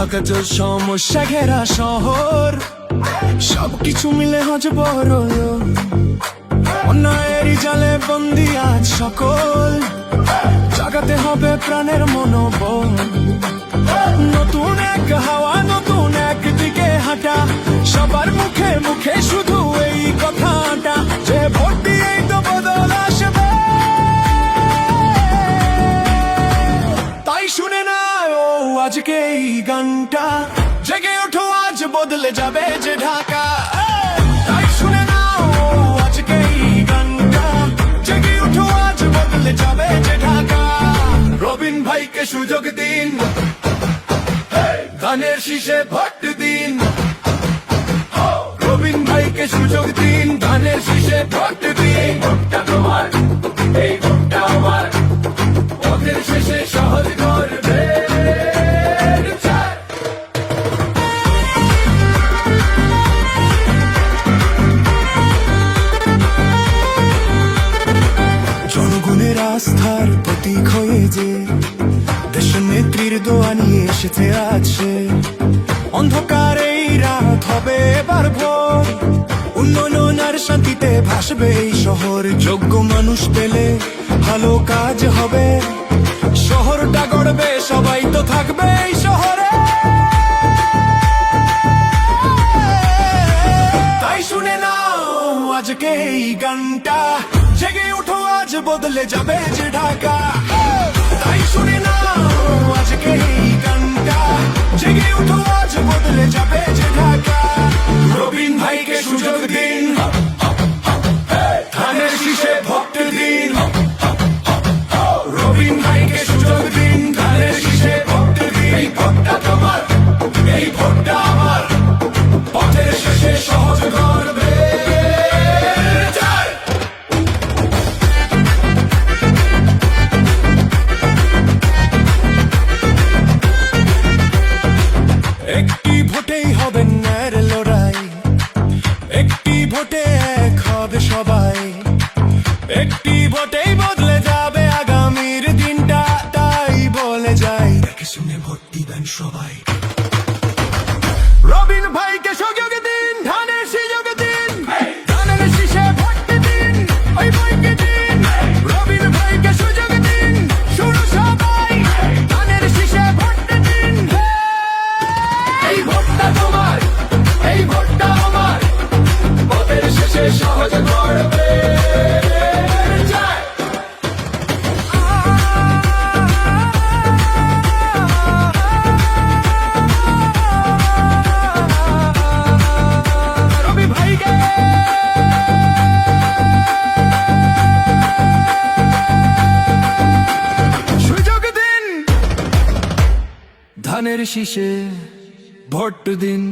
অকাজ সমস্যা ঘেরা শহর, সবকিছু মিলে হজ বড় অন্যায়েরই জালে বন্দি আজ সকল। জাগাতে হবে প্রাণের মনোবল, নতুন এক হাওয়া নতুন এক দিকে হাঁটা, সবার মুখে মুখে শুধু এই কথাটা যে ভোট দিয়েই তো বদল আসবে। তাই শুনে না ও আজকে এই গানটা, জেগে ওঠো আজ বদলে যাবে যে ঢাকা। তাই শুনে না ও আজকে এই গানটা, জেগে ওঠো আজ বদলে যাবে যে ঢাকা। রবিন ভাইকে সুযোগ দিন, ধানের শীষে ভোট দিন। রবিন ভাইকে সুযোগ দিন, ধানের শীষে ভোট দিন। ভোটটা তোমার, এই ভোটটা আমার, পথের শেষে সহজ করবে। জনগণের আস্থার প্রতীক হয়ে যে দেশের নেত্রীর দোয়া নিয়ে এসেছে আছে। অন্ধকার এই রাত হবে এবার ভোর, উন্নয়ন আর শান্তিতে ভাসবে এই শহর। যোগ্য মানুষ পেলে ভালো কাজ হবে, শহরটা গড়বে, সবাই তো থাকবে এই শহরে। তাই শুনে নাও আজকে এই গানটা, জেগে উঠো আজ বদলে যাবে যে ঢাকা। তাই শুনে নাও আজকে এই গানটা, জেগে উঠো আজ বদলে যাবে যে ঢাকা। রবিন ভাইকে সুযোগ দিন, ধানের শীষে ভোট দিন। রবিন ভাইকে সুযোগ দিন, ধানের শীষে ভোট দিন। এই ভোটটা তোমার, এই ভোটটা আমার, পথের শেষে সহজ করবে। একটি ভোটেই হবে ন্যায়ের লড়াই, একটি ভোটে এক হবে সবাই, একটি ভোটেই বদলে যাবে আগামীর দিনটা। তাই বলে যাই, দেখে শুনে ভোট দিবেন সবাই। রবিন ভাইকে সুযোগ দিন, ধানের সুযোগ দিন। ধানের শীষে ভোট দিন, ওই ভাইকে দিন। রবিন ভাইকে সুযোগ দিন, শুরু সবাই, ধানের শীষে ভোট দিন। এই ভোটটা তোমার, এই ভোটটা আমার, পথের শেষে সহজ করবে। রবি ভাইকে সুযোগ দিন, ধানের শীষে ভোট দিন।